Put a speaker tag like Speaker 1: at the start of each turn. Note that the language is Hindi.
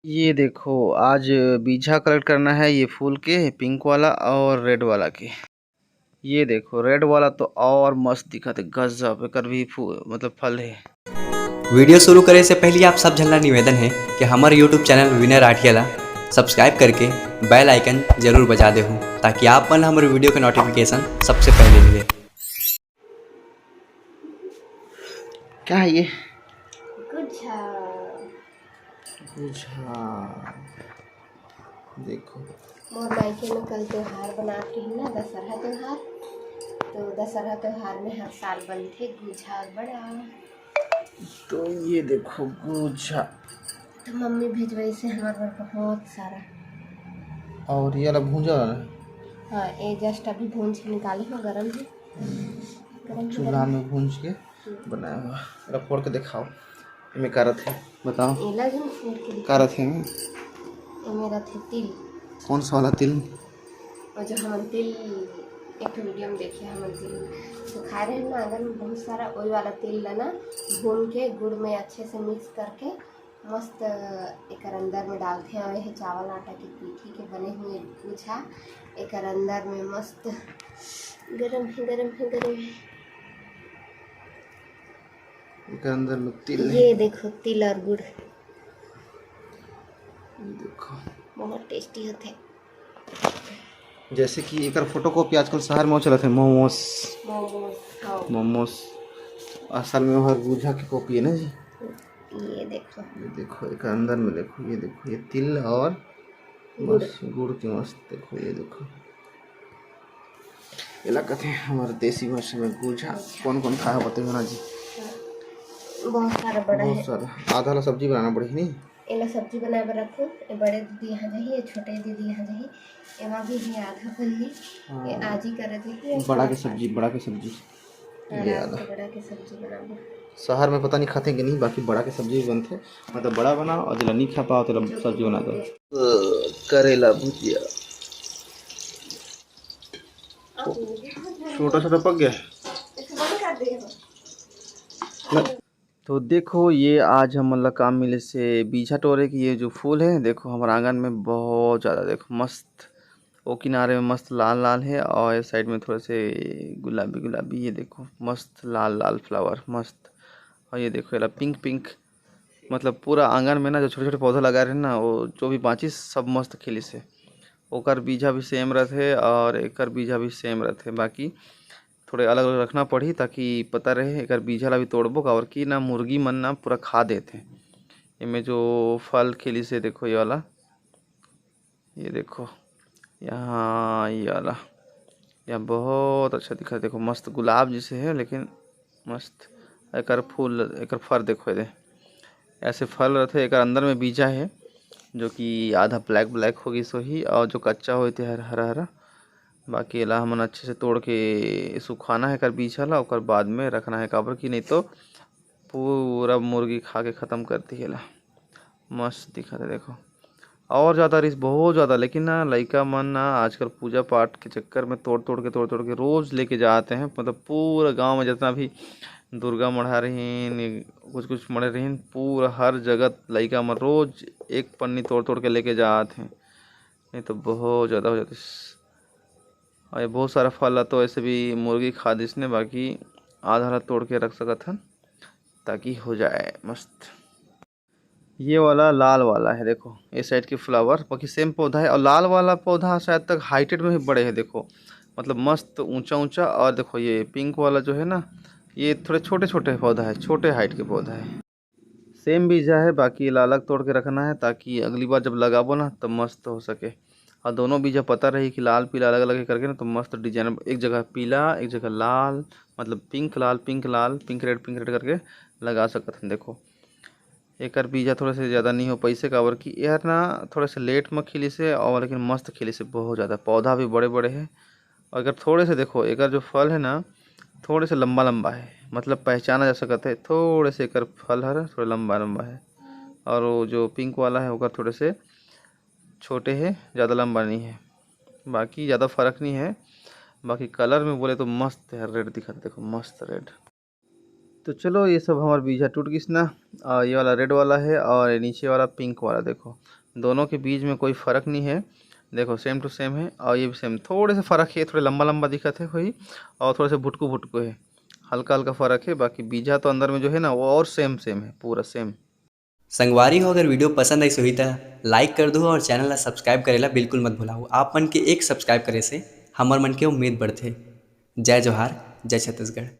Speaker 1: ये देखो आज बीजा कलेक्ट करना है ये फूल के पिंक वाला और रेड वाला के। ये देखो रेड वाला तो और मस्त दिखत है, गजब एकर भी फूल मतलब फल है।
Speaker 2: वीडियो शुरू करे से पहले आप सब झल्ला निवेदन है कि हमारे यूट्यूब चैनल विनर आठियाला सब्सक्राइब करके बेल आइकन जरूर बजा दे हूँ ताकि आप मन हमारे वीडियो के नोटिफिकेशन सबसे पहले मिले।
Speaker 1: क्या है ये?
Speaker 3: गुच्छा।
Speaker 1: देखो
Speaker 3: मोर मायके में कल त्योहार बनाती हूँ ना, दशहरा त्योहार। तो दशहरा त्योहार में हर साल बनते गुच्छा और बड़ा।
Speaker 1: तो ये देखो गुच्छा,
Speaker 3: तो मम्मी भेजवाई से हमारे घर बहुत सारा।
Speaker 1: और ये वाला भूंजा वाला
Speaker 3: हाँ, ये जस्ट अभी भूंज के निकाली हूँ, गरम है।
Speaker 1: चूल्हा में भूंज के बनाया हुआ। जरा फोड़ के दिखाओ इनमें का रथ है, बताओ का रथ है।
Speaker 3: ये मेरा थे तिल।
Speaker 1: कौन सा वाला तिल?
Speaker 3: और जो हम तिल एक वीडियो में देखे, हम तिल तो खा रहे हैं ना, अगर बहुत सारा वही वाला तिल लेना, भून के गुड़ में अच्छे से मिक्स करके मस्त एक अंदर में डालते हैं। वही चावल आटा की पीठी के बने हुए गुच्छा एक अंदर में मस्त गरम है, गरम है, गरम है।
Speaker 1: एक अंदर में तिल
Speaker 3: ये देखो तिल और गुड़,
Speaker 1: देखो
Speaker 3: बहुत टेस्टी होते।
Speaker 1: जैसे कि एक फोटो कॉपी आजकल शहर में चलते हैं, मोमोस असल में हर गुच्छा की कॉपी है ना जी।
Speaker 3: ये देखो
Speaker 1: एक अंदर में देखो, ये देखो ये तिल और बस गुड़ की मस्त। देखो ये देखो, ये कहते हैं हमारे देसी भाषा में गुच्छा। कौन कौन खाया बताइए ना जी।
Speaker 3: बहुत सारा बड़ा है,
Speaker 1: बहुत सारा। आधा ला सब्जी बनाना पड़ी नहीं,
Speaker 3: एला सब्जी बनाए बर रखो। ये बड़े दीदी यहाँ जही, ये छोटे दीदी यहाँ जही, एमा भी है आधा पन्नी। ये आज ही कर रही
Speaker 1: बड़ा के सब्जी
Speaker 3: बड़ा के सब्जी बनाबो।
Speaker 1: शहर में पता नहीं खाते कि नहीं, बाकी बड़ा के सब्जी भी बनते। मतलब बड़ा बनाओ और जला नहीं खा पाओ तो सब्जी बना दो। करेला भुजिया छोटा छोटा पक गया। तो देखो ये आज हम मतलब काम मिले से बीजा टोरे की ये जो फूल है, देखो हमारे आंगन में बहुत ज़्यादा। देखो मस्त, वो किनारे में मस्त लाल लाल है और इस साइड में थोड़े से गुलाबी गुलाबी। ये देखो मस्त लाल लाल फ्लावर मस्त। और ये देखो ये पिंक पिंक। मतलब पूरा आंगन में ना जो छोटे छोटे पौधे लगा रहे हैं ना, वो जो भी बाँची सब मस्त खिली से। ओकर बीजा भी सेम रहते और एकर बीजा भी सेम रहते। बाकी थोड़े अलग अलग रखना पड़ी ताकि पता रहे एकर बीजा ला भी तोड़बो और कि ना मुर्गी मन ना पूरा खा देते। इनमें जो फल खिली से देखो ये वाला, ये देखो यहाँ ये वाला, यह बहुत अच्छा दिखा है। देखो मस्त गुलाब जैसे है लेकिन मस्त। एकर फूल एकर फर देखो दे ऐसे फल रहते। एकर अंदर में बीजा है जो कि आधा ब्लैक ब्लैक होगी सो ही, और जो कच्चा होते है हरा हरा। बाकी एला हमन अच्छे से तोड़ के सुखाना है एकर बीजा ला, और बाद में रखना है काबर की नहीं तो पूरा मुर्गी खा के ख़त्म करती है। ला मस्त दिखा है देखो, और ज़्यादा रिस बहुत ज़्यादा। लेकिन ना लइका मन ना आजकल पूजा पाठ के चक्कर में तोड़ तोड़ के रोज़ लेके जाते हैं। मतलब पूरा गांव में जितना भी दुर्गा मढ़ा रहीन, कुछ कुछ मढ़े रहीन, पूरा हर जगह लइका मन रोज़ एक पन्नी तोड़ तोड़ के लेके जाते हैं। नहीं तो बहुत ज़्यादा हो जाती। और ये बहुत सारा फल तो ऐसे भी मुर्गी खा दिस ने, बाकी आधा ला तोड़ के रख सकत हन ताकि हो जाए मस्त। ये वाला लाल वाला है देखो, इस साइड के फ्लावर बाकी सेम पौधा है, और लाल वाला पौधा शायद तक हाइटेड में भी बड़े हैं। देखो मतलब मस्त ऊंचा ऊंचा। और देखो ये पिंक वाला जो है ना, ये थोड़े छोटे छोटे पौधा है, छोटे हाइट के पौधा है। सेम बीजा है, बाकी ये अलग तोड़ के रखना है ताकि अगली बार जब लगाबो ना तो मस्त हो सके। और दोनों बीजा पता रही कि लाल पीला अलग अलग करके ना तो मस्त डिजाइन, एक जगह पीला एक जगह लाल, मतलब पिंक लाल पिंक रेड करके लगा सकते हैं। देखो एकर बीजा थोड़े से ज़्यादा नहीं हो पैसे काबर की यार ना थोड़े से लेट में खिली से, और लेकिन मस्त खिली से बहुत ज़्यादा। पौधा भी बड़े बड़े हैं। और अगर थोड़े से देखो एकर जो फल है ना थोड़े से लंबा लंबा है, मतलब पहचाना जा सकता है। थोड़े से एकर फल है थोड़ा लंबा लंबा है, और वो जो पिंक वाला है ओकर थोड़े से छोटे है, ज़्यादा लंबा नहीं है। बाकी ज़्यादा फर्क नहीं है। बाकी कलर में बोले तो मस्त है, रेड दिखा देखो मस्त रेड। तो चलो ये सब हमारा बीजा टूट गइस ना। ये वाला रेड वाला है और ये नीचे वाला पिंक वाला, देखो दोनों के बीच में कोई फ़र्क नहीं है। देखो सेम टू सेम है और ये भी सेम, थोड़े से फ़र्क है, थोड़े लंबा लंबा दिखत है वही, और थोड़े से भुटकू भुटकू है, हल्का हल्का फ़र्क है। बाकी बीजा तो अंदर में जो है ना वो और सेम सेम है, पूरा सेम।
Speaker 2: संगवारी हो, अगर वीडियो पसंद आई सुही तो लाइक कर दो और चैनल ला सब्सक्राइब करेला बिल्कुल मत भुलाओ। आप मन के एक सब्सक्राइब करे से हमर मन के उम्मीद बढ़थे। जय जोहार, जय छत्तीसगढ़।